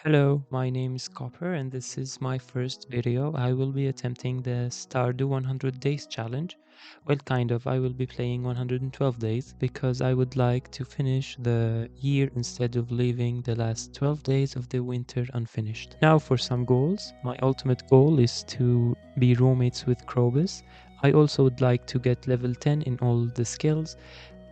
Hello, my name is Copper and this is my first video. I will be attempting the Stardew 100 Days challenge. Well, kind of. I will be playing 112 days because I would like to finish the year instead of leaving the last 12 days of the winter unfinished. Now for some goals. My ultimate goal is to be roommates with Krobus. I also would like to get level 10 in all the skills,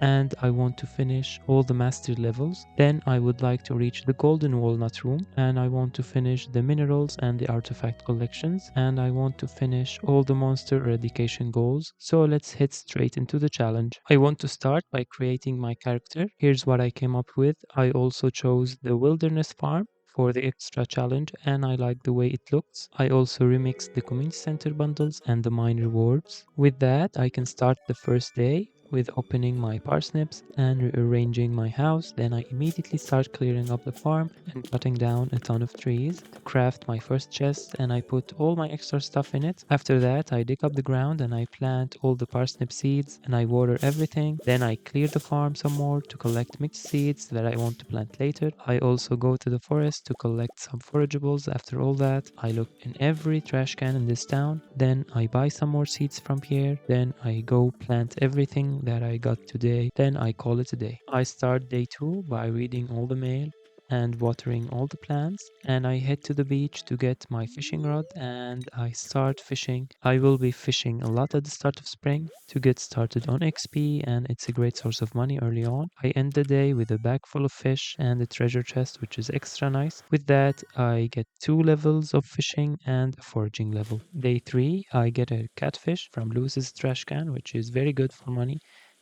and I want to finish all the master levels. Then I would like to reach the golden walnut room, and I want to finish the minerals and the artifact collections, and I want to finish all the monster eradication goals. So let's head straight into the challenge. I want to start by creating my character. Here's what I came up with. I also chose the wilderness farm for the extra challenge, and I like the way it looks. I also remixed the community center bundles and the mine rewards. With that, I can start the first day with opening my parsnips and rearranging my house. Then I immediately start clearing up the farm and cutting down a ton of trees to craft my first chest, and I put all my extra stuff in it. After that, I dig up the ground and I plant all the parsnip seeds and I water everything. Then I clear the farm some more to collect mixed seeds that I want to plant later. I also go to the forest to collect some forageables. After all that, I look in every trash can in this town. Then I buy some more seeds from Pierre. Then I go plant everything that I got today. Then I call it a day. I start day 2 by reading all the mail and watering all the plants, and I head to the beach to get my fishing rod and I start fishing. I will be fishing a lot at the start of spring to get started on XP, and it's a great source of money early on. I end the day with a bag full of fish and a treasure chest, which is extra nice. With that, I get 2 levels of fishing and a foraging level. Day 3, I get a catfish from Lewis's trash can, which is very good for money,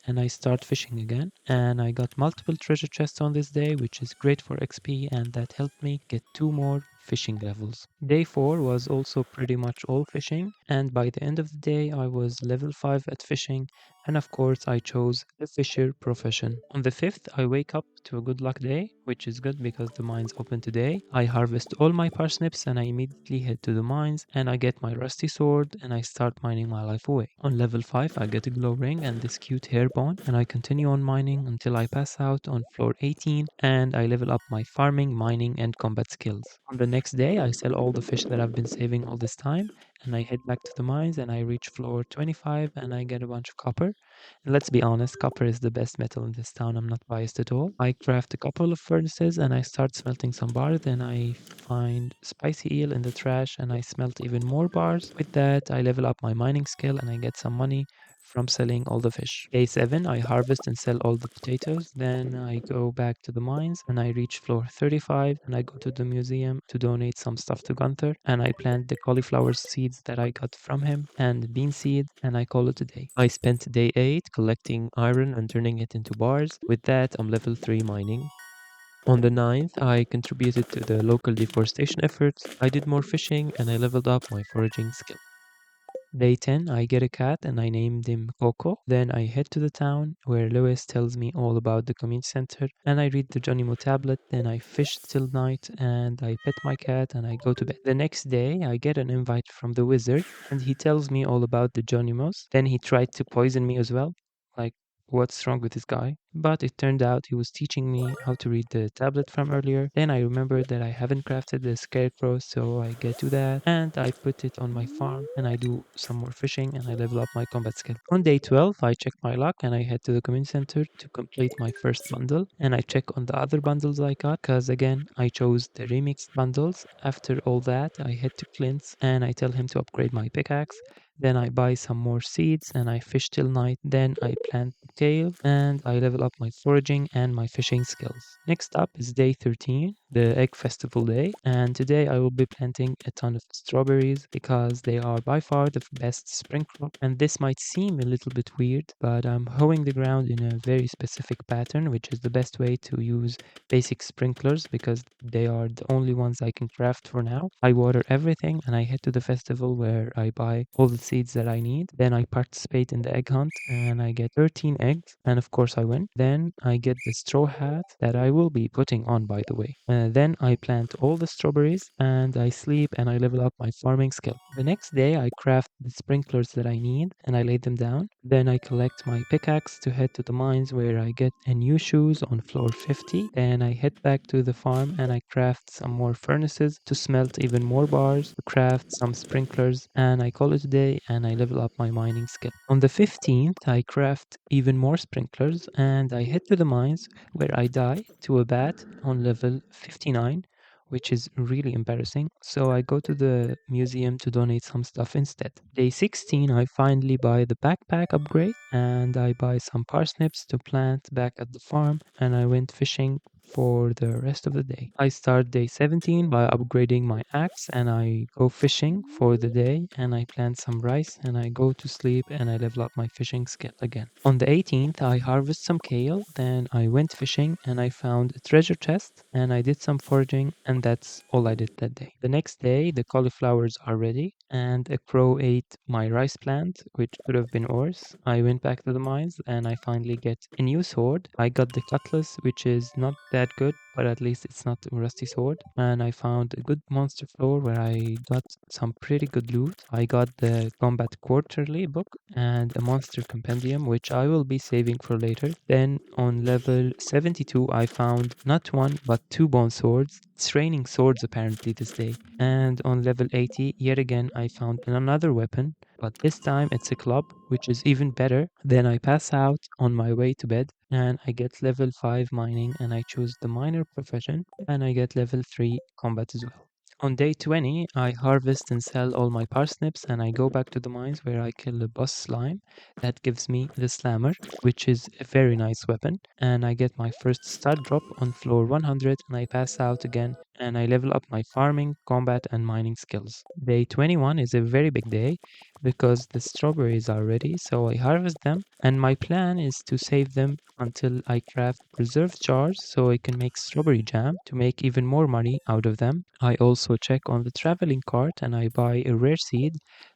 and I start fishing again. And I got multiple treasure chests on this day, which is great for XP, and that helped me get 2 more fishing levels. Day 4 was also pretty much all fishing, and by the end of the day I was level 5 at fishing, and of course I chose the fisher profession. On the 5th, I wake up to a good luck day, which is good because the mines open today. I harvest all my parsnips and I immediately head to the mines, and I get my rusty sword and I start mining my life away. On level 5, I get a glow ring and this cute hair bone, and I continue on mining until I pass out on floor 18, and I level up my farming, mining, and combat skills. On the next day, I sell all the fish that I've been saving all this time, and I head back to the mines and I reach floor 25 and I get a bunch of copper. And let's be honest, copper is the best metal in this town. I'm not biased at all. I craft a couple of furnaces and I start smelting some bars. Then I find spicy eel in the trash and I smelt even more bars. With that, I level up my mining skill and I get some money from selling all the fish. Day 7, I harvest and sell all the potatoes. Then I go back to the mines and I reach floor 35 and I go to the museum to donate some stuff to Gunther, and I plant the cauliflower seeds that I got from him and bean seed, and I call it a day. I spent day 8 collecting iron and turning it into bars. With that, I'm level 3 mining. On the 9th, I contributed to the local deforestation efforts. I did more fishing and I leveled up my foraging skill. Day 10, I get a cat and I named him Coco. Then I head to the town where Lewis tells me all about the community center, and I read the Johnnymo tablet. Then I fish till night and I pet my cat and I go to bed. The next day, I get an invite from the wizard and he tells me all about the Johnnymo's. Then he tried to poison me as well. Like, what's wrong with this guy? But it turned out he was teaching me how to read the tablet from earlier. Then I remembered that I haven't crafted the scarecrow, so I get to that and I put it on my farm and I do some more fishing and I level up my combat skill. On day 12, I check my luck and I head to the community center to complete my first bundle, and I check on the other bundles I got because again I chose the remixed bundles. After all that, I head to Clint's and I tell him to upgrade my pickaxe. Then I buy some more seeds and I fish till night. Then I plant the kale and I level up my foraging and my fishing skills. Next up is day 13, the egg festival day. And today I will be planting a ton of strawberries because they are by far the best spring crop. And this might seem a little bit weird, but I'm hoeing the ground in a very specific pattern, which is the best way to use basic sprinklers because they are the only ones I can craft for now. I water everything and I head to the festival where I buy all the seeds that I need. Then I participate in the egg hunt and I get 13 eggs, and of course I win. Then I get the straw hat that I will be putting on, by the way. Then I plant all the strawberries and I sleep and I level up my farming skill. The next day I craft the sprinklers that I need and I lay them down. Then I collect my pickaxe to head to the mines where I get a new shoes on floor 50. Then I head back to the farm and I craft some more furnaces to smelt even more bars, to craft some sprinklers, and I call it a day and I level up my mining skill. On the 15th, I craft even more sprinklers and I head to the mines where I die to a bat on level 59, which is really embarrassing. So I go to the museum to donate some stuff instead. Day 16, I finally buy the backpack upgrade and I buy some parsnips to plant back at the farm and I went fishing for the rest of the day. I start day 17 by upgrading my axe and I go fishing for the day and I plant some rice and I go to sleep and I level up my fishing skill again. On the 18th, I harvest some kale, then I went fishing and I found a treasure chest and I did some foraging and that's all I did that day. The next day, the cauliflowers are ready and a crow ate my rice plant, which could have been worse. I went back to the mines and I finally get a new sword. I got the cutlass, which is not that good, but at least it's not a rusty sword. And I found a good monster floor where I got some pretty good loot. I got the combat quarterly book and a monster compendium, which I will be saving for later. Then on level 72, I found not one, but two bone swords. It's raining swords apparently this day. And on level 80, yet again, I found another weapon, but this time it's a club, which is even better. Then I pass out on my way to bed and I get level 5 mining and I choose the miner profession and I get level 3 combat as well. On day 20, I harvest and sell all my parsnips and I go back to the mines where I kill a boss slime. That gives me the slammer, which is a very nice weapon. And I get my first stud drop on floor 100 and I pass out again and I level up my farming, combat, and mining skills. Day 21 is a very big day because the strawberries are ready, so I harvest them. And my plan is to save them until I craft preserved jars so I can make strawberry jam to make even more money out of them. I also check on the traveling cart and I buy a rare seed.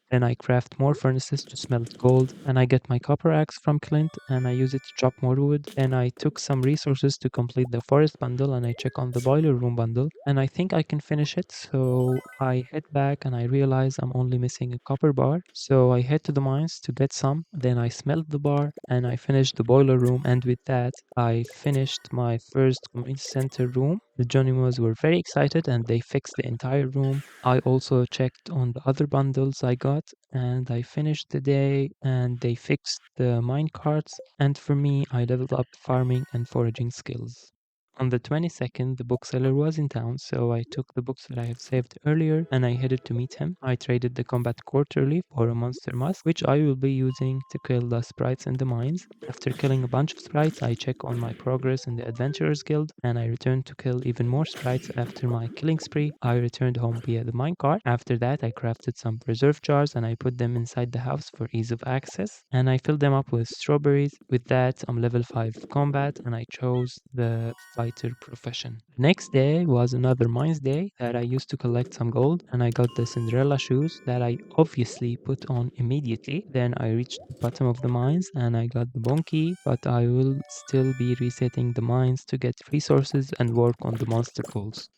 Then I craft more furnaces to smelt gold, and I get my copper axe from Clint and I use it to chop more wood. Then I took some resources to complete the forest bundle and I check on the boiler room bundle and I think I can finish it. So I head back and I realize I'm only missing a copper bar. So I head to the mines to get some. Then I smelt the bar and I finished the boiler room, and with that I finished my first community center room. The Jonimos were very excited and they fixed the entire room. I also checked on the other bundles I got and I finished the day and they fixed the mine carts, and for me I leveled up farming and foraging skills. On the 22nd, the bookseller was in town, so I took the books that I have saved earlier and I headed to meet him. I traded the combat quarterly for a monster mask, which I will be using to kill the sprites in the mines. After killing a bunch of sprites, I check on my progress in the Adventurers Guild and I returned to kill even more sprites. After my killing spree, I returned home via the minecart. After that, I crafted some preserve jars and I put them inside the house for ease of access. And I filled them up with strawberries. With that, I'm level 5 combat and I chose the fighter profession. Next day was another mines day that I used to collect some gold and I got the Cinderella shoes that I obviously put on immediately. Then I reached the bottom of the mines and I got the bone key, but I will still be resetting the mines to get resources and work on the monster pools.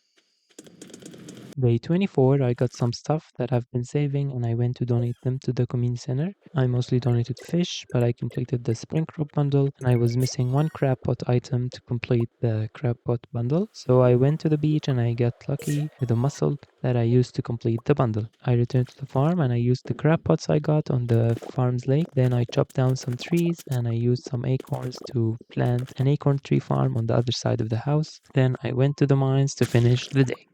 Day 24, I got some stuff that I've been saving and I went to donate them to the community center. I mostly donated fish, but I completed the spring crop bundle and I was missing one crab pot item to complete the crab pot bundle. So I went to the beach and I got lucky with a mussel that I used to complete the bundle. I returned to the farm and I used the crab pots I got on the farm's lake. Then I chopped down some trees and I used some acorns to plant an acorn tree farm on the other side of the house. Then I went to the mines to finish the day.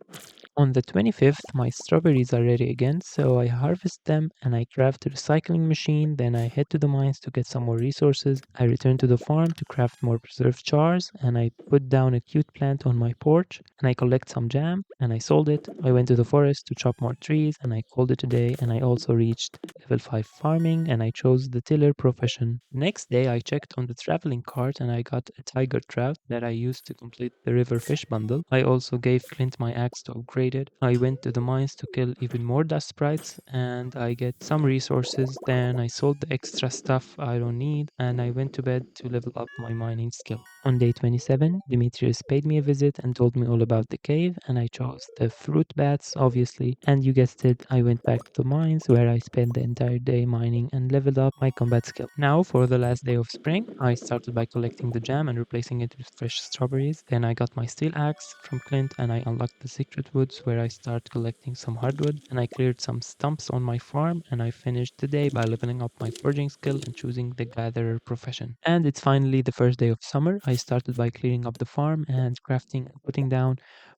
On the 25th, my strawberries are ready again, so I harvest them and I craft a recycling machine. Then I head to the mines to get some more resources. I return to the farm to craft more preserved jars and I put down a cute plant on my porch and I collect some jam and I sold it. I went to the forest to chop more trees and I called it a day, and I also reached level 5 farming and I chose the tiller profession. Next day I checked on the traveling cart and I got a tiger trout that I used to complete the river fish bundle. I also gave Clint my axe to upgrade upgraded. I went to the mines to kill even more dust sprites and I get some resources. Then I sold the extra stuff I don't need and I went to bed to level up my mining skill. On day 27, Demetrius paid me a visit and told me all about the cave, and I chose the fruit bats, obviously. And you guessed it, I went back to the mines where I spent the entire day mining and leveled up my combat skill. Now, for the last day of spring, I started by collecting the jam and replacing it with fresh strawberries. Then I got my steel axe from Clint and I unlocked the secret woods where I started collecting some hardwood, and I cleared some stumps on my farm, and I finished the day by leveling up my forging skill and choosing the gatherer profession. And it's finally the first day of summer. I started by clearing up the farm and crafting and putting down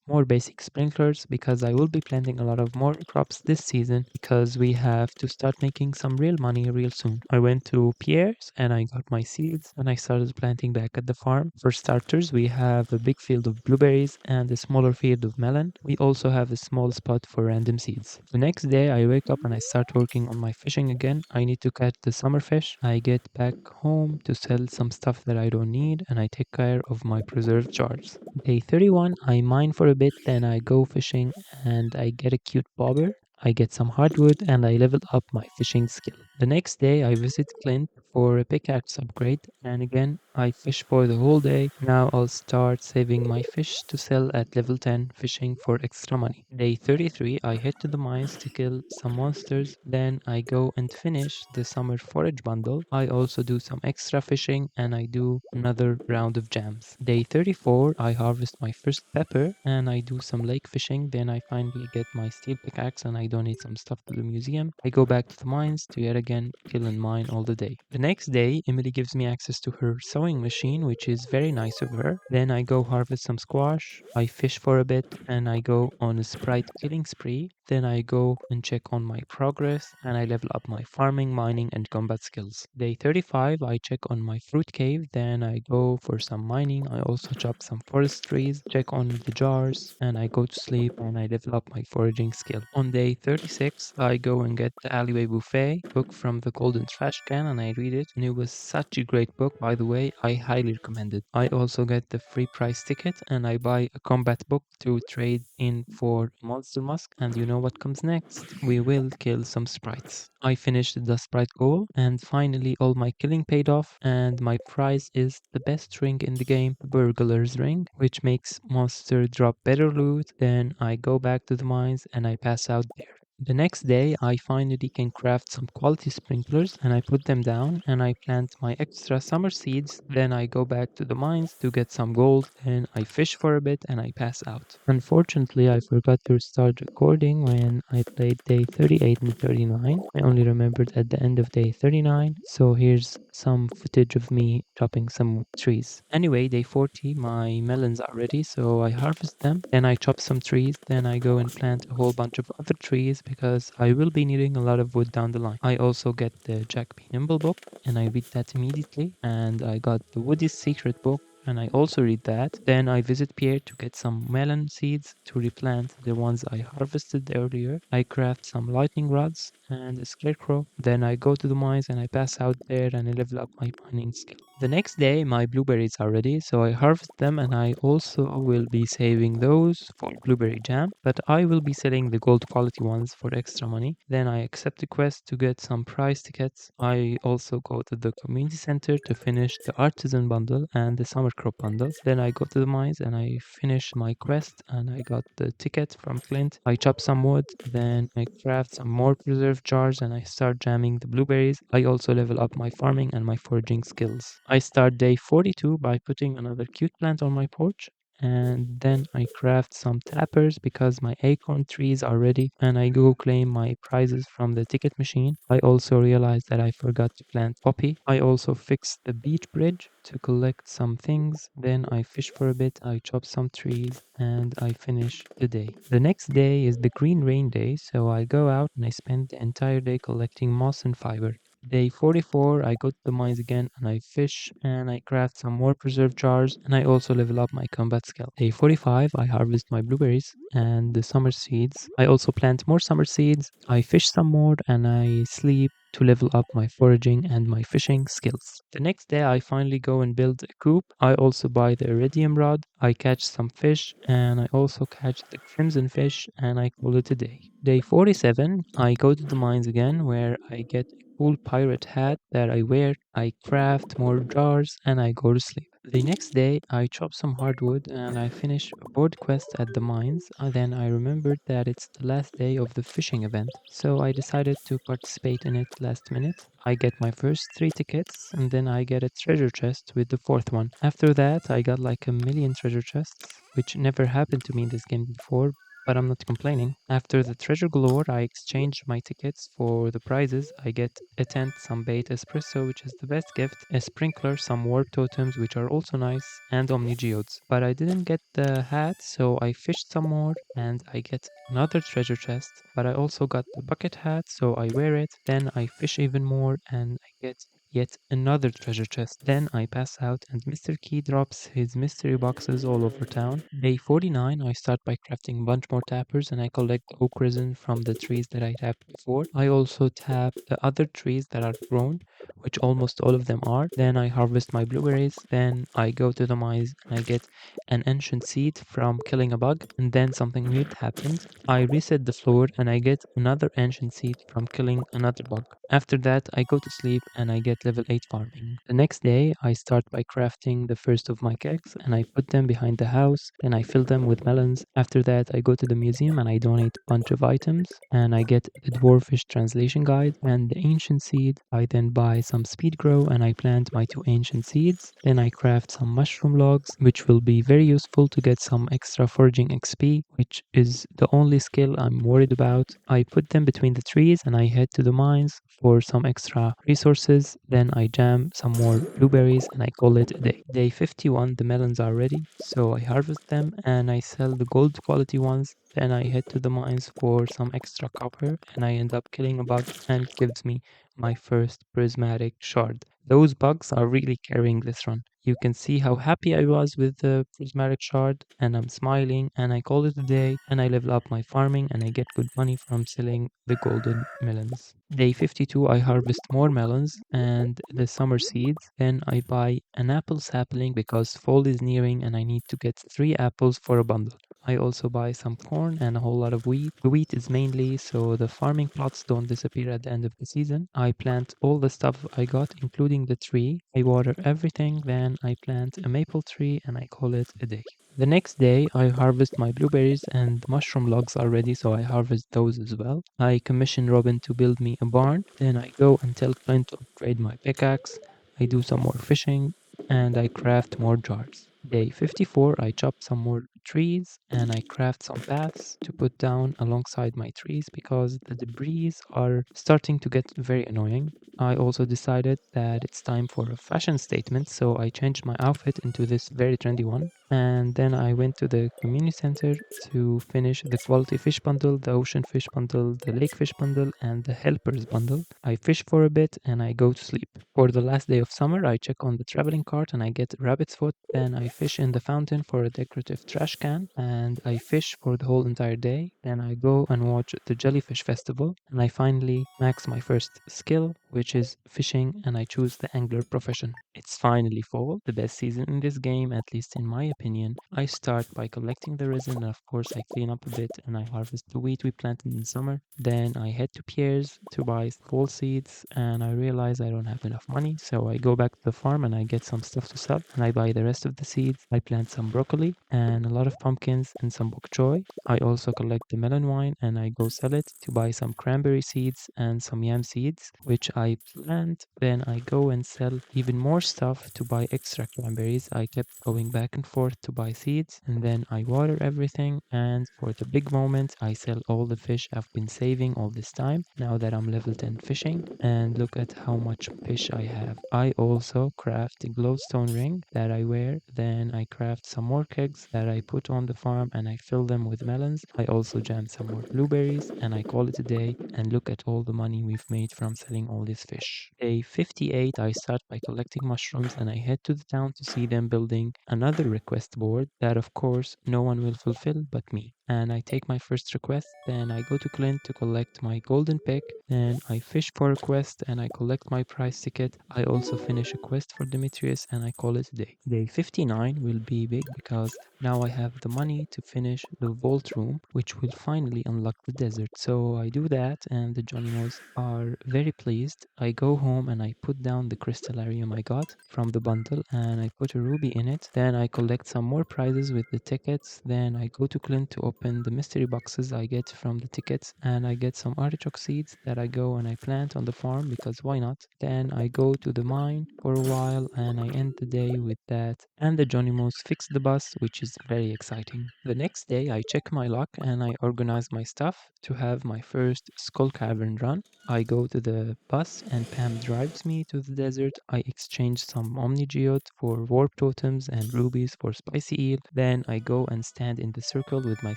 more basic sprinklers because I will be planting a lot of more crops this season because we have to start making some real money real soon. I went to Pierre's and I got my seeds and I started planting back at the farm. For starters, we have a big field of blueberries and a smaller field of melon. We also have a small spot for random seeds. The next day, I wake up and I start working on my fishing again. I need to catch the summer fish. I get back home to sell some stuff that I don't need and I take care of my preserved jars. Day 31, I mine for a bit, then I go fishing and I get a cute bobber. I get some hardwood and I level up my fishing skill. The next day, I visit Clint for a pickaxe upgrade, and again, I fish for the whole day. Now I'll start saving my fish to sell at level 10, fishing for extra money. Day 33, I head to the mines to kill some monsters, then I go and finish the summer forage bundle. I also do some extra fishing and I do another round of jams. Day 34, I harvest my first pepper and I do some lake fishing, then I finally get my steel pickaxe and I donate some stuff to the museum. I go back to the mines to yet again kill and mine all the day. The next day, Emily gives me access to her sewing machine, which is very nice of her. Then I go harvest some squash, I fish for a bit, and I go on a sprite killing spree. Then I go and check on my progress, and I level up my farming, mining, and combat skills. Day 35, I check on my fruit cave, then I go for some mining. I also chop some forest trees, check on the jars, and I go to sleep, and I level up my foraging skill. On day 36, I go and get the Alleyway Buffet book from the Golden Trash Can, and I read it, and it was such a great book, by the way. I highly recommend it. I also get the free price ticket and I buy a combat book to trade in for monster musk, and you know what comes next? We will kill some sprites. I finished the sprite goal and finally all my killing paid off, and my prize is the best ring in the game, Burglar's Ring, which makes monster drop better loot. Then I go back to the mines and I pass out there. The next day, I finally can craft some quality sprinklers and I put them down and I plant my extra summer seeds. Then I go back to the mines to get some gold. Then I fish for a bit and I pass out. Unfortunately, I forgot to start recording when I played day 38 and 39. I only remembered at the end of day 39. So here's some footage of me chopping some trees. Anyway, day 40, my melons are ready, so I harvest them. Then I chop some trees. Then I go and plant a whole bunch of other trees because I will be needing a lot of wood down the line. I also get the Jack P. Nimble book and I read that immediately. And I got the Woody's Secret book and I also read that. Then I visit Pierre to get some melon seeds to replant the ones I harvested earlier. I craft some lightning rods and a scarecrow. Then I go to the mines and I pass out there and I level up my mining skill. The next day my blueberries are ready, so I harvest them and I also will be saving those for blueberry jam, but I will be selling the gold quality ones for extra money. Then I accept the quest to get some prize tickets. I also go to the community center to finish the artisan bundle and the summer crop bundle. Then I go to the mines and I finish my quest and I got the ticket from Clint. I chop some wood, then I craft some more preserved jars and I start jamming the blueberries. I also level up my farming and my foraging skills. I start day 42 by putting another cute plant on my porch, and then I craft some tappers because my acorn trees are ready, and I go claim my prizes from the ticket machine. I also realized that I forgot to plant poppy. I also fixed the beach bridge to collect some things. Then I fish for a bit, I chop some trees, and I finish the day. The next day is the green rain day, so I go out and I spend the entire day collecting moss and fiber. Day 44, I go to the mines again and I fish and I craft some more preserve jars and I also level up my combat skill. Day 45, I harvest my blueberries and the summer seeds. I also plant more summer seeds. I fish some more and I sleep to level up my foraging and my fishing skills. The next day, I finally go and build a coop. I also buy the iridium rod. I catch some fish and I also catch the crimson fish and I call it a day. Day 47, I go to the mines again where I get a cool pirate hat that I wear. I craft more jars and I go to sleep. The next day, I chop some hardwood and I finish a board quest at the mines. Then I remembered that it's the last day of the fishing event, so I decided to participate in it last minute. I get my first 3 tickets and then I get a treasure chest with the fourth one. After that, I got like a million treasure chests, which never happened to me in this game before, but I'm not complaining. After the treasure galore, I exchange my tickets for the prizes. I get a tent, some bait espresso, which is the best gift, a sprinkler, some warp totems, which are also nice, and omni geodes. But I didn't get the hat, so I fished some more and I get another treasure chest. But I also got the bucket hat, so I wear it. Then I fish even more and I get yet another treasure chest. Then I pass out and Mr. Key drops his mystery boxes all over town. Day 49, I start by crafting a bunch more tappers and I collect oak resin from the trees that I tapped before. I also tap the other trees that are grown, which almost all of them are. Then I harvest my blueberries. Then I go to the mines and I get an ancient seed from killing a bug. And then something weird happened. I reset the floor and I get another ancient seed from killing another bug. After that, I go to sleep and I get level 8 farming. The next day, I start by crafting the first of my kegs and I put them behind the house. Then I fill them with melons. After that, I go to the museum and I donate a bunch of items and I get the Dwarfish translation guide and the ancient seed. I then buy some speed grow and I plant my 2 ancient seeds. Then I craft some mushroom logs, which will be very useful to get some extra foraging XP, which is the only skill I'm worried about. I put them between the trees and I head to the mines for some extra resources. Then I jam some more blueberries and I call it a day. Day 51, the melons are ready, so I harvest them and I sell the gold quality ones. Then I head to the mines for some extra copper and I end up killing a bug and it gives me my first prismatic shard. Those bugs are really carrying this run. You can see how happy I was with the prismatic shard and I'm smiling and I call it a day and I level up my farming and I get good money from selling the golden melons. Day 52 I harvest more melons and the summer seeds. Then I buy an apple sapling because fall is nearing and I need to get 3 apples for a bundle. I also buy some corn and a whole lot of wheat. The wheat is mainly so the farming plots don't disappear at the end of the season. I plant all the stuff I got, including the tree. I water everything, then I plant a maple tree and I call it a day. The next day, I harvest my blueberries and mushroom logs are ready, so I harvest those as well. I commission Robin to build me a barn. Then I go and tell Clint to upgrade my pickaxe. I do some more fishing and I craft more jars. Day 54, I chop some more trees and I craft some paths to put down alongside my trees because the debris are starting to get very annoying. I also decided that it's time for a fashion statement, so I changed my outfit into this very trendy one. And then I went to the community center to finish the quality fish bundle, the ocean fish bundle, the lake fish bundle, and the helpers bundle. I fish for a bit and I go to sleep. For the last day of summer, I check on the traveling cart and I get rabbit's foot. Then I fish in the fountain for a decorative trash can and I fish for the whole entire day. Then I go and watch the jellyfish festival and I finally max my first skill, which is fishing, and I choose the angler profession. It's finally fall, the best season in this game, at least in my opinion. I start by collecting the resin and of course I clean up a bit and I harvest the wheat we planted in summer. Then I head to Pierre's to buy fall seeds and I realize I don't have enough money, so I go back to the farm and I get some stuff to sell and I buy the rest of the seeds. I plant some broccoli and a lot of pumpkins and some bok choy. I also collect the melon wine and I go sell it to buy some cranberry seeds and some yam seeds, which I plant. Then I go and sell even more stuff to buy extra cranberries. I kept going back and forth forth to buy seeds, and then I water everything, and for the big moment, I sell all the fish I've been saving all this time, now that I'm level 10 fishing, and look at how much fish I have. I also craft a glowstone ring that I wear, then I craft some more kegs that I put on the farm and I fill them with melons. I also jam some more blueberries, and I call it a day, and look at all the money we've made from selling all these fish. Day 58, I start by collecting mushrooms and I head to the town to see them building another request board that of course no one will fulfill but me. And I take my first request, then I go to Clint to collect my golden pick, then I fish for a quest and I collect my prize ticket. I also finish a quest for Demetrius and I call it a day. Day 59 will be big because now I have the money to finish the vault room, which will finally unlock the desert. So I do that, and the Johnimos are very pleased. I go home and I put down the crystallarium I got from the bundle, and I put a ruby in it. Then I collect some more prizes with the tickets. Then I go to Clint to open the mystery boxes I get from the tickets, and I get some artichoke seeds that I go and I plant on the farm because why not? Then I go to the mine for a while and I end the day with that. And the Johnimos fix the bus, which is very exciting. The next day I check my luck and I organize my stuff to have my first Skull Cavern run. I go to the bus and Pam drives me to the desert. I exchange some Omni Geode for warp totems and rubies for spicy eel. Then I go and stand in the circle with my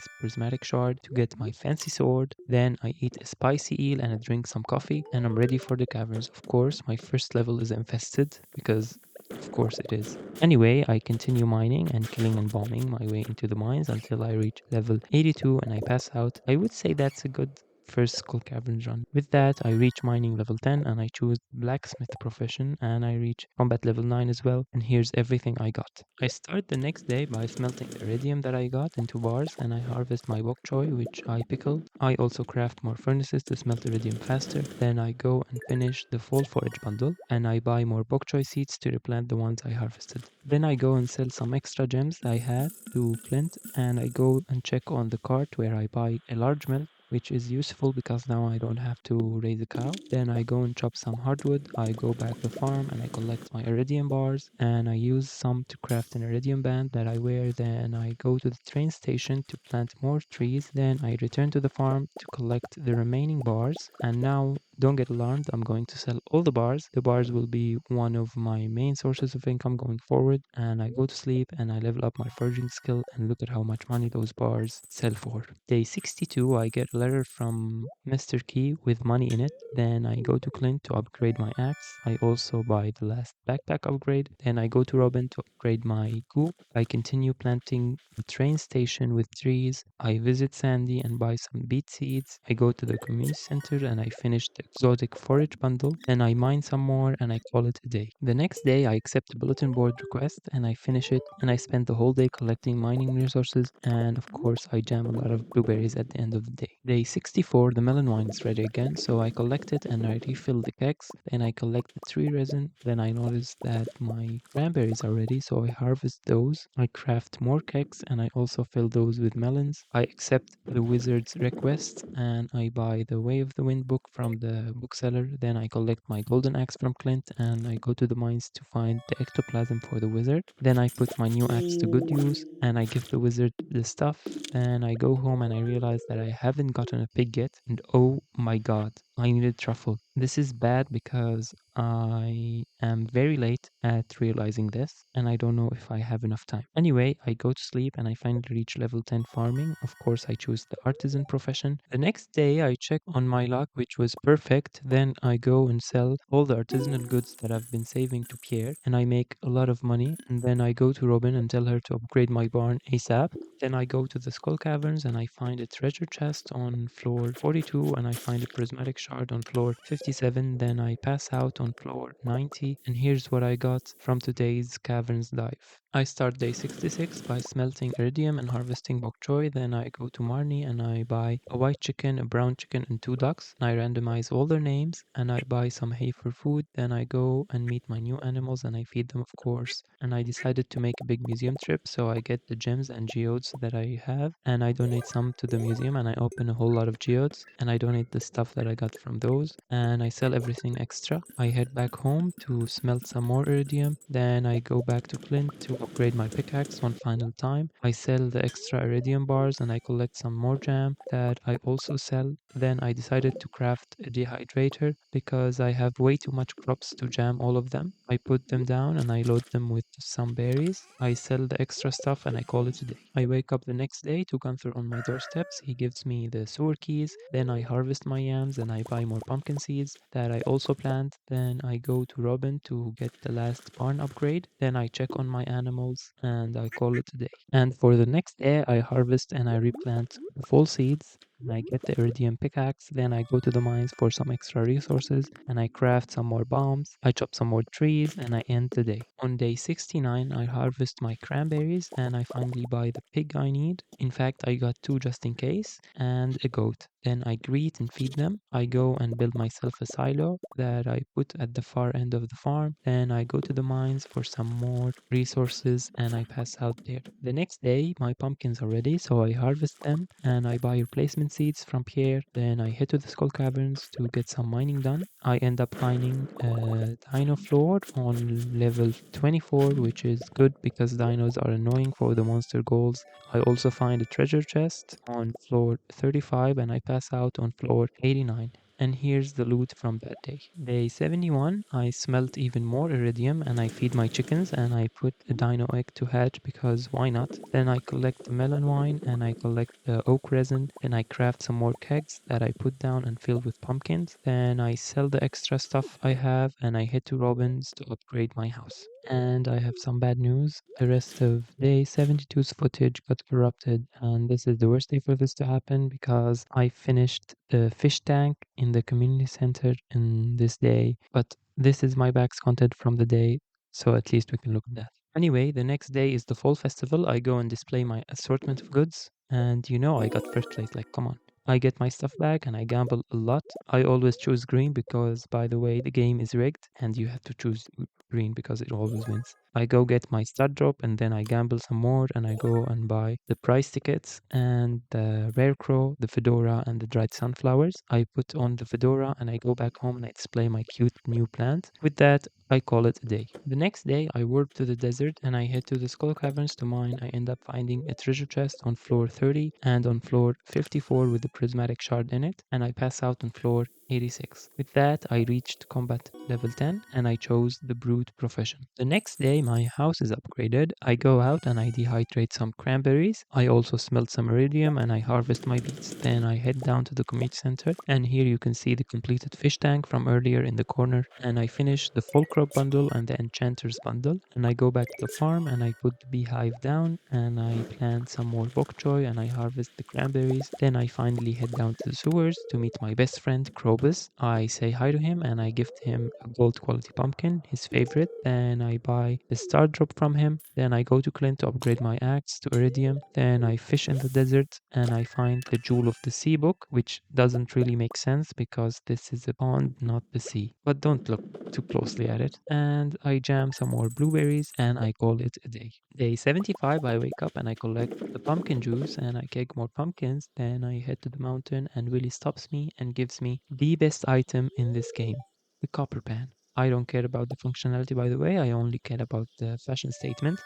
prismatic shard to get my fancy sword. Then I eat a spicy eel and I drink some coffee, and I'm ready for the caverns. Of course, my first level is infested because of course it is. Anyway, I continue mining and killing and bombing my way into the mines until I reach level 82 and I pass out. I would say that's a good first Skull Caverns run. With that, I reach mining level 10 and I choose blacksmith profession, and I reach combat level 9 as well, and here's everything I got. I start the next day by smelting the iridium that I got into bars, and I harvest my bok choy, which I pickled. I also craft more furnaces to smelt iridium faster. Then I go and finish the fall forage bundle, and I buy more bok choy seeds to replant the ones I harvested. Then I go and sell some extra gems I had to Clint, and I go and check on the cart where I buy a large mill, which is useful because now I don't have to raise a cow. Then I go and chop some hardwood. I go back to the farm and I collect my iridium bars, and I use some to craft an iridium band that I wear. Then I go to the train station to plant more trees. Then I return to the farm to collect the remaining bars, and now don't get alarmed, I'm going to sell all the bars. The bars will be one of my main sources of income going forward, and I go to sleep and I level up my forging skill, and look at how much money those bars sell for. Day 62, I get a letter from Mr. Key with money in it. Then I go to Clint to upgrade my axe. I also buy the last backpack upgrade. Then I go to Robin to upgrade my coop. I continue planting the train station with trees. I visit Sandy and buy some beet seeds. I go to the community center and I finish the exotic forage bundle. Then I mine some more and I call it a day. The next day I accept a bulletin board request and I finish it, and I spend the whole day collecting mining resources, and of course I jam a lot of blueberries at the end of the day. Day 64, the melon wine is ready again, so I collect it and I refill the kegs. Then I collect the tree resin. Then I notice that my cranberries are ready, so I harvest those. I craft more kegs and I also fill those with melons. I accept the wizard's request and I buy the Way of the Wind book from the bookseller. Then I collect my golden axe from Clint and I go to the mines to find the ectoplasm for the wizard. Then I put my new axe to good use and I give the wizard the stuff. Then I go home and I realize that I haven't gotten a pig yet, and oh my god, I needed truffle. This is bad because I am very late at realizing this, and I don't know if I have enough time. Anyway, I go to sleep and I finally reach level 10 farming. Of course, I choose the artisan profession. The next day, I check on my luck, which was perfect. Then I go and sell all the artisanal goods that I've been saving to Pierre, and I make a lot of money. And then I go to Robin and tell her to upgrade my barn ASAP. Then I go to the Skull Caverns and I find a treasure chest on floor 42, and I find a prismatic shard on floor 57. Then I pass out on floor 90, and here's what I got from today's caverns dive. I start day 66 by smelting iridium and harvesting bok choy. Then I go to Marnie and I buy a white chicken, a brown chicken, and two ducks. And I randomize all their names and I buy some hay for food. Then I go and meet my new animals and I feed them, of course. And I decided to make a big museum trip, so I get the gems and geodes that I have and I donate some to the museum, and I open a whole lot of geodes and I donate the stuff that I got from those, and I sell everything extra. I head back home to smelt some more iridium. Then I go back to Clint to upgrade my pickaxe one final time. I sell the extra iridium bars and I collect some more jam that I also sell. Then I decided to craft a dehydrator because I have way too much crops to jam all of them. I put them down and I load them with some berries. I sell the extra stuff and I call it a day. I wake up the next day to Gunther on my doorsteps. He gives me the sewer keys. Then I harvest my yams and I buy more pumpkin seeds that I also plant. Then I go to Robin to get the last barn upgrade. Then I check on my animals and I call it a day. And for the next day, I harvest and I replant the fall seeds. And I get the iridium pickaxe. Then I go to the mines for some extra resources and I craft some more bombs. I chop some more trees and I end the day. On day 69, I harvest my cranberries and I finally buy the pig I need. In fact, I got two just in case and a goat. Then I greet and feed them. I go and build myself a silo that I put at the far end of the farm. Then I go to the mines for some more resources and I pass out there. The next day, my pumpkins are ready, so I harvest them and I buy replacement seeds from Pierre. Then I head to the Skull Caverns to get some mining done. I end up finding a dino floor on level 24, which is good because dinos are annoying for the monster goals. I also find a treasure chest on floor 35 and I pass out on floor 89. And here's the loot from that day. Day 71, I smelt even more iridium and I feed my chickens and I put a dino egg to hatch because why not? Then I collect the melon wine and I collect the oak resin. Then I craft some more kegs that I put down and fill with pumpkins. Then I sell the extra stuff I have and I head to Robin's to upgrade my house. And I have some bad news. The rest of day 72's footage got corrupted, and this is the worst day for this to happen because I finished the fish tank in the community center in this day. But this is my back's content from the day, so at least we can look at that. Anyway, the next day is the fall festival. I go and display my assortment of goods, and I got first place. Like, come on. I get my stuff back and I gamble a lot. I always choose green because, by the way, the game is rigged and you have to choose green because it always wins. I go get my stud drop and then I gamble some more and I go and buy the prize tickets and the rare crow, the fedora, and the dried sunflowers. I put on the fedora and I go back home and I display my cute new plant. With that, I call it a day. The next day, I warp to the desert and I head to the Skull Caverns to mine. I end up finding a treasure chest on floor 30 and on floor 54 with a prismatic shard in it, and I pass out on floor 86. With that, I reached combat level 10 and I chose the brute profession. The next day, my house is upgraded. I go out and I dehydrate some cranberries. I also smelt some iridium and I harvest my beets. Then I head down to the community center and here you can see the completed fish tank from earlier in the corner, and I finish the full crop bundle and the enchanter's bundle, and I go back to the farm and I put the beehive down and I plant some more bok choy and I harvest the cranberries. Then I finally head down to the sewers to meet my best friend Krobus. I say hi to him and I gift him a gold quality pumpkin, his favorite. Then I buy the star drop from him. Then I go to Clint to upgrade my axe to iridium. Then I fish in the desert and I find the Jewel of the Sea book, which doesn't really make sense because this is a pond, not the sea. But don't look too closely at it. And I jam some more blueberries and I call it a day. Day 75, I wake up and I collect the pumpkin juice and I keg more pumpkins. Then I head to the mountain and Willie stops me and gives me the best item in this game, the copper pan. I don't care about the functionality, by the way. I only care about the fashion statement.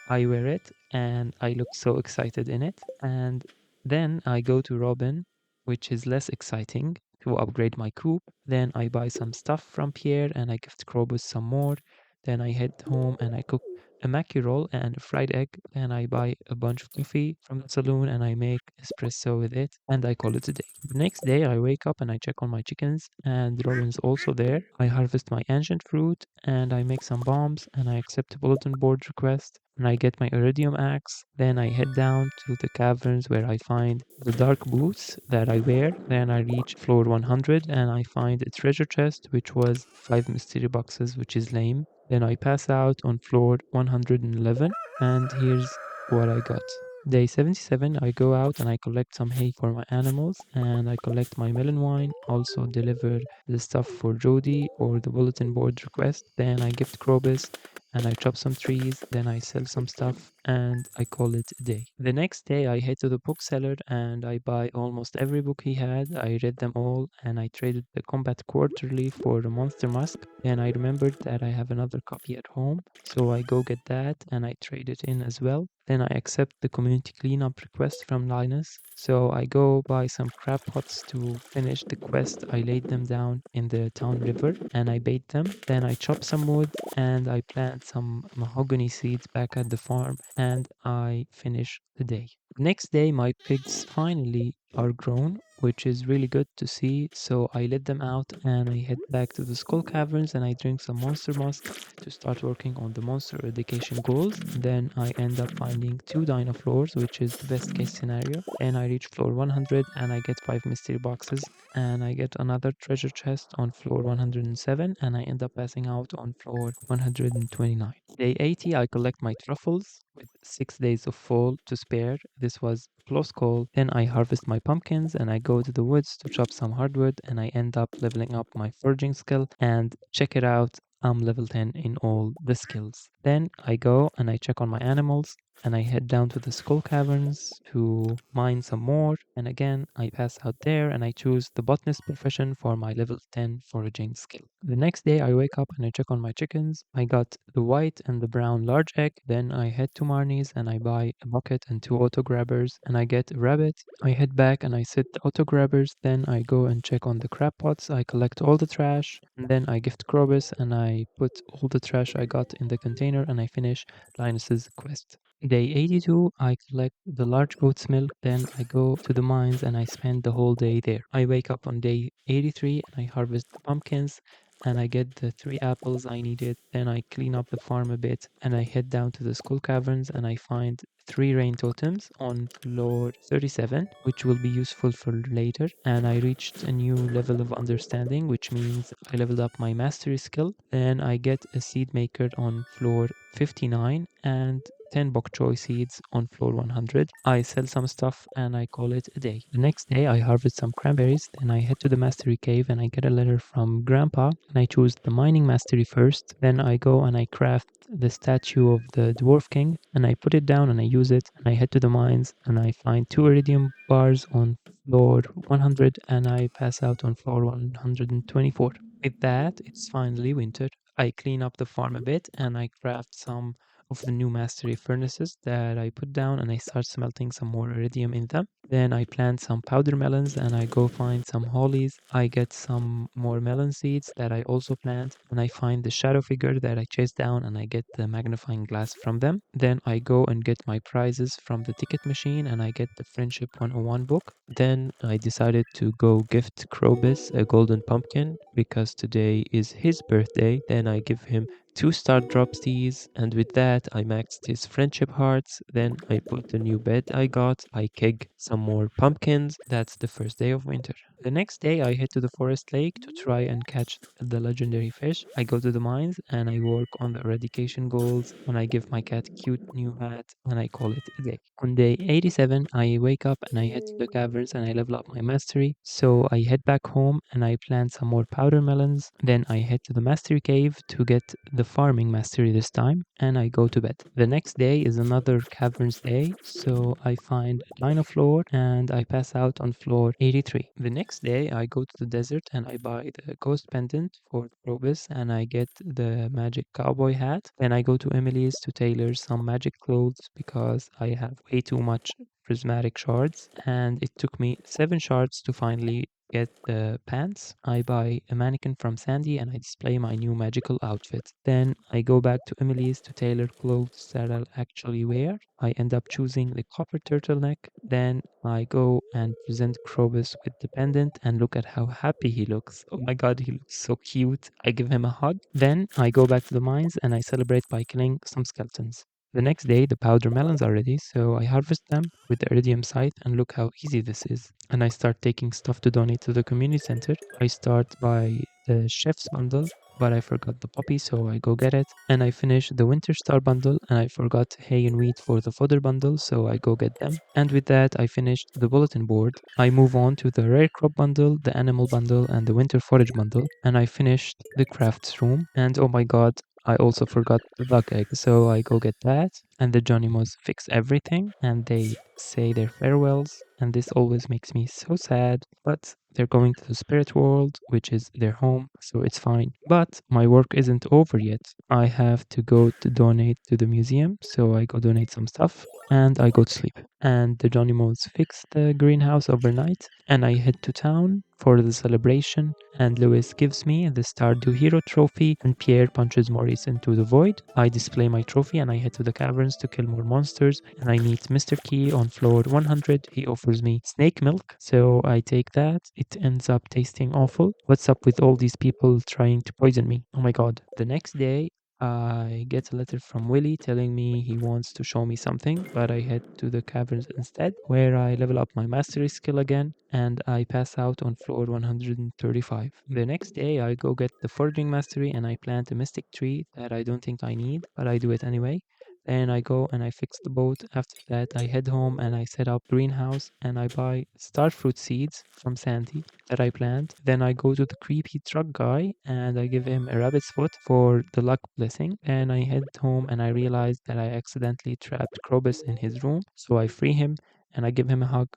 I wear it and I look so excited in it. And then I go to Robin, which is less exciting, to upgrade my coop. Then I buy some stuff from Pierre and I gift Krobus some more. Then I head home and I cook a mackerel roll and a fried egg. Then I buy a bunch of coffee from the saloon and I make espresso with it and I call it a day. The next day I wake up and I check on my chickens and Robin's also there. I harvest my ancient fruit and I make some bombs and I accept a bulletin board request and I get my iridium axe. Then I head down to the caverns where I find the dark boots that I wear. Then I reach floor 100 and I find a treasure chest which was 5 mystery boxes, which is lame. Then I pass out on floor 111 and here's what I got. Day 77, I go out and I collect some hay for my animals and I collect my melon wine, also deliver the stuff for Jody or the bulletin board request. Then I gift Krobus and I chop some trees. Then I sell some stuff and I call it a day. The next day, I head to the bookseller and I buy almost every book he had. I read them all and I traded the Combat Quarterly for the Monster Mask. And I remembered that I have another copy at home, so I go get that and I trade it in as well. Then I accept the community cleanup request from Linus. So I go buy some crab pots to finish the quest. I laid them down in the town river and I bait them. Then I chop some wood and I plant some mahogany seeds back at the farm and I finish the day. Next day, my pigs finally are grown, which is really good to see. So I let them out and I head back to the skull caverns and I drink some monster musk to start working on the monster eradication goals. Then I end up finding 2 dino floors, which is the best case scenario. And I reach floor 100 and I get 5 mystery boxes and I get another treasure chest on floor 107 and I end up passing out on floor 129. Day 80, I collect my truffles with 6 days of fall to spare. This was close call. Then I harvest my pumpkins and I go to the woods to chop some hardwood and I end up leveling up my foraging skill and check it out. I'm level 10 in all the skills. Then I go and I check on my animals and I head down to the skull caverns to mine some more. And again, I pass out there and I choose the botanist profession for my level 10 foraging skill. The next day, I wake up and I check on my chickens. I got the white and the brown large egg. Then I head to Marnie's and I buy a bucket and 2 auto grabbers and I get a rabbit. I head back and I set the auto grabbers. Then I go and check on the crab pots. I collect all the trash and then I gift Krobus and I put all the trash I got in the container and I finish Linus's quest. Day 82, I collect the large goat's milk, then I go to the mines and I spend the whole day there. I wake up on day 83 and I harvest the pumpkins and I get the 3 apples I needed. Then I clean up the farm a bit and I head down to the skull caverns and I find 3 rain totems on floor 37, which will be useful for later. And I reached a new level of understanding, which means I leveled up my mastery skill. Then I get a seed maker on floor 59 and 10 bok choy seeds on floor 100. I sell some stuff and I call it a day. The next day, I harvest some cranberries, then I head to the mastery cave and I get a letter from Grandpa and I choose the mining mastery first. Then I go and I craft the statue of the Dwarf King and I put it down and I use it and I head to the mines and I find 2 iridium bars on floor 100 and I pass out on floor 124. With that, it's finally winter. I clean up the farm a bit and I craft some of the new mastery furnaces that I put down and I start smelting some more iridium in them. Then I plant some powder melons and I go find some hollies. I get some more melon seeds that I also plant and I find the shadow figure that I chase down and I get the magnifying glass from them. Then I go and get my prizes from the ticket machine and I get the Friendship 101 book. Then I decided to go gift Krobus a golden pumpkin because today is his birthday. Then I give him 2 star dropsies, and with that I maxed his friendship hearts. Then I put the new bed I got, I keg some more pumpkins. That's the first day of winter. The next day I head to the forest lake to try and catch the legendary fish. I go to the mines and I work on the eradication goals and I give my cat cute new hat and I call it a day. On day 87 I wake up and I head to the caverns and I level up my mastery. So I head back home and I plant some more powder melons. Then I head to the mastery cave to get the farming mastery this time and I go to bed. The next day is another caverns day, so I find a dino floor and I pass out on floor 83. The next day I go to the desert and I buy the ghost pendant for Probus and I get the magic cowboy hat. Then I go to Emily's to tailor some magic clothes because I have way too much prismatic shards and it took me 7 shards to finally get the pants. I buy a mannequin from Sandy and I display my new magical outfit. Then I go back to Emily's to tailor clothes that I'll actually wear. I end up choosing the copper turtleneck. Then I go and present Krobus with the pendant and look at how happy he looks. Oh my god, he looks so cute. I give him a hug. Then I go back to the mines and I celebrate by killing some skeletons. The next day, the powder melons are ready, so I harvest them with the iridium scythe and look how easy this is. And I start taking stuff to donate to the community center. I start by the chef's bundle, but I forgot the poppy, so I go get it. And I finish the winter star bundle, and I forgot hay and wheat for the fodder bundle, so I go get them. And with that, I finished the bulletin board. I move on to the rare crop bundle, the animal bundle, and the winter forage bundle. And I finished the crafts room. And oh my god, I also forgot the bug egg, so I go get that. and the Johnimos fix everything and they say their farewells, and this always makes me so sad, but they're going to the spirit world, which is their home, so it's fine. But my work isn't over yet. I have to go to donate to the museum, so I go donate some stuff and I go to sleep. And the Johnimos fix the greenhouse overnight, and I head to town for the celebration, and Lewis gives me the Stardew Hero trophy, and Pierre punches Maurice into the void. I display my trophy and I head to the caverns to kill more monsters, and I meet Mr. Key on floor 100. He offers me snake milk, so I take that. It ends up tasting awful. What's up with all these people trying to poison me? Oh my god. The next day, I get a letter from Willy telling me he wants to show me something, but I head to the caverns instead, where I level up my mastery skill again, and I pass out on floor 135. The next day, I go get the forging mastery and I plant a mystic tree that I don't think I need, but I do it anyway. Then I go and I fix the boat. After that, I head home and I set up greenhouse and I buy starfruit seeds from Sandy that I plant. Then I go to the creepy truck guy and I give him a rabbit's foot for the luck blessing. And I head home and I realize that I accidentally trapped Krobus in his room. So I free him and I give him a hug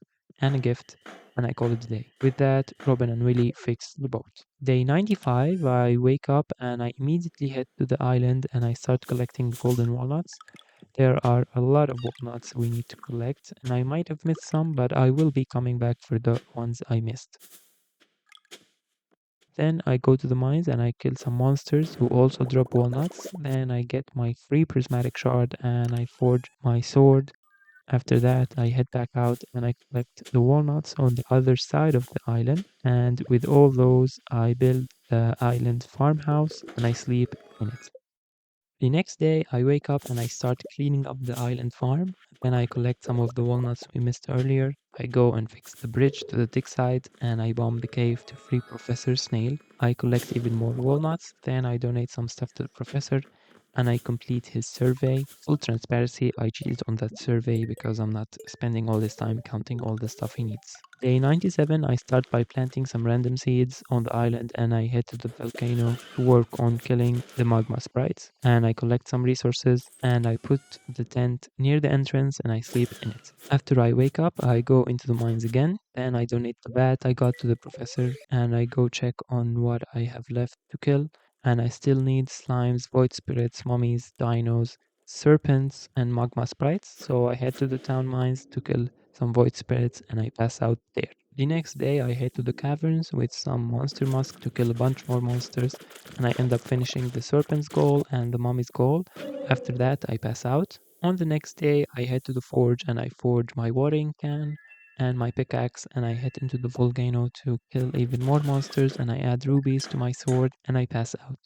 and a gift and I call it a day. With that, Robin and Willie fix the boat. Day 95, I wake up and I immediately head to the island and I start collecting the golden walnuts. There are a lot of walnuts we need to collect, and I might have missed some, but I will be coming back for the ones I missed. Then I go to the mines and I kill some monsters who also drop walnuts. Then I get my free prismatic shard and I forge my sword. After that, I head back out and I collect the walnuts on the other side of the island. And with all those, I build the island farmhouse and I sleep in it. The next day, I wake up and I start cleaning up the island farm. Then I collect some of the walnuts we missed earlier. I go and fix the bridge to the dig site and I bomb the cave to free Professor Snail. I collect even more walnuts. Then I donate some stuff to the professor and I complete his survey. Full transparency, I cheated on that survey because I'm not spending all this time counting all the stuff he needs. Day 97, I start by planting some random seeds on the island and I head to the volcano to work on killing the magma sprites. And I collect some resources and I put the tent near the entrance and I sleep in it. After I wake up, I go into the mines again. Then I donate the bat I got to the professor and I go check on what I have left to kill. And I still need slimes, void spirits, mummies, dinos, serpents, and magma sprites. So I head to the town mines to kill some void spirits and I pass out there. The next day I head to the caverns with some monster musk to kill a bunch more monsters and I end up finishing the serpent's goal and the mummy's goal. After that I pass out. On the next day I head to the forge and I forge my watering can and my pickaxe and I head into the volcano to kill even more monsters and I add rubies to my sword and I pass out.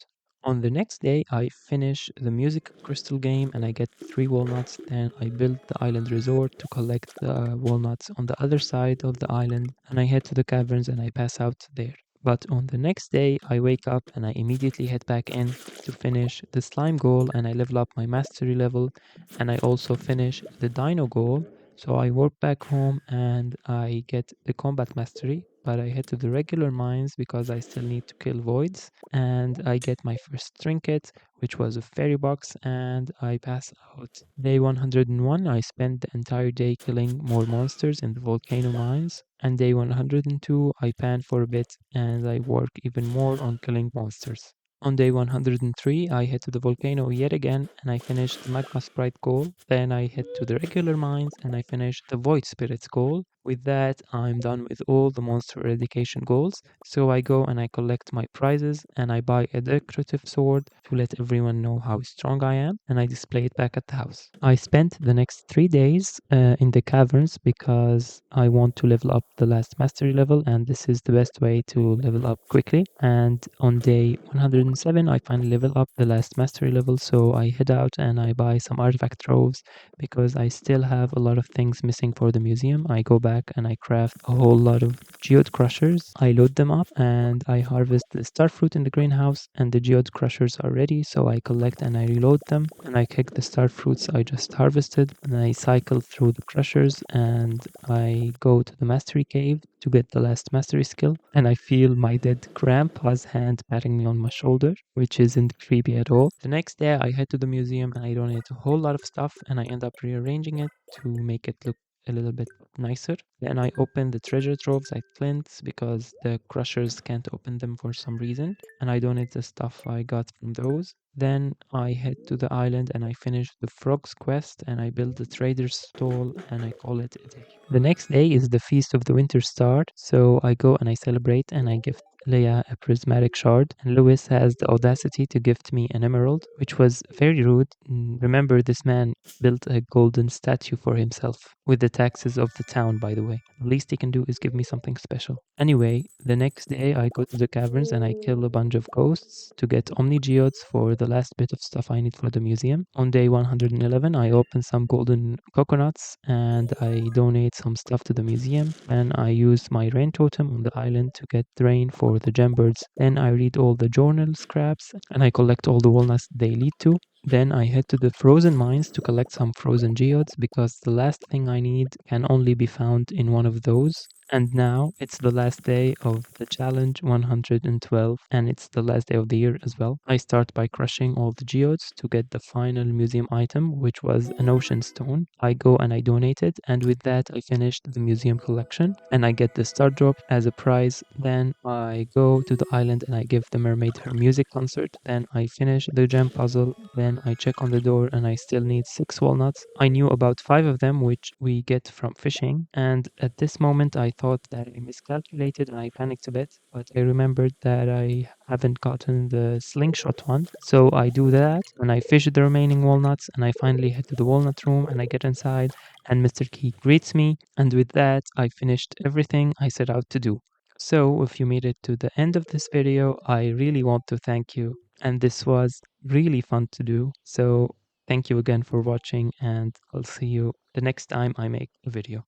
On the next day, I finish the music crystal game and I get 3 walnuts. Then I build the island resort to collect the walnuts on the other side of the island and I head to the caverns and I pass out there. But on the next day, I wake up and I immediately head back in to finish the slime goal and I level up my mastery level and I also finish the dino goal. So I walk back home and I get the combat mastery, but I head to the regular mines because I still need to kill voids and I get my first trinket, which was a fairy box, and I pass out. Day 101, I spend the entire day killing more monsters in the volcano mines, and day 102, I pan for a bit and I work even more on killing monsters. On day 103, I head to the volcano yet again and I finish the magma sprite goal. Then I head to the regular mines and I finish the void spirits goal. With that, I'm done with all the monster eradication goals. So I go and I collect my prizes and I buy a decorative sword to let everyone know how strong I am and I display it back at the house. I spent the next 3 days in the caverns because I want to level up the last mastery level and this is the best way to level up quickly. And on day 107, I finally level up the last mastery level. So I head out and I buy some artifact troves because I still have a lot of things missing for the museum. I go back back and I craft a whole lot of geode crushers. I load them up and I harvest the star fruit in the greenhouse, and the geode crushers are ready, so I collect and I reload them, and I kick the star fruits I just harvested, and I cycle through the crushers, and I go to the mastery cave to get the last mastery skill, and I feel my dead grandpa's hand patting me on my shoulder, which isn't creepy at all. The next day I head to the museum and I donate a whole lot of stuff, and I end up rearranging it to make it look a little bit nicer. Then I open the treasure troves at Clint's because the crushers can't open them for some reason, and I donate the stuff I got from those. Then I head to the island and I finish the frog's quest, and I build the trader's stall, and I call it a day. The next day is the Feast of the Winter Star, so I go and I celebrate and I gift Leia a prismatic shard, and Lewis has the audacity to gift me an emerald, which was very rude. Remember, this man built a golden statue for himself, with the taxes of the town, by the way. The least he can do is give me something special. Anyway, the next day I go to the caverns and I kill a bunch of ghosts to get Omni Geodes for the last bit of stuff I need for the museum. On day 111, I open some golden coconuts and I donate some stuff to the museum. And I use my rain totem on the island to get rain for the gembirds. Then I read all the journal scraps and I collect all the walnuts they lead to. Then I head to the frozen mines to collect some frozen geodes because the last thing I need can only be found in one of those. And now it's the last day of the challenge 112, and it's the last day of the year as well. I start by crushing all the geodes to get the final museum item, which was an ocean stone. I go and I donate it, and with that I finished the museum collection, and I get the star drop as a prize. Then I go to the island and I give the mermaid her music concert. Then I finish the gem puzzle. Then I check on the door and I still need 6 walnuts. I knew about 5 of them, which we get from fishing, and at this moment I thought that I miscalculated and I panicked a bit, but I remembered that I haven't gotten the slingshot one. So I do that and I fish the remaining walnuts, and I finally head to the walnut room and I get inside and Mr. Key greets me, and with that I finished everything I set out to do. So if you made it to the end of this video, I really want to thank you, and this was really fun to do. So thank you again for watching, and I'll see you the next time I make a video.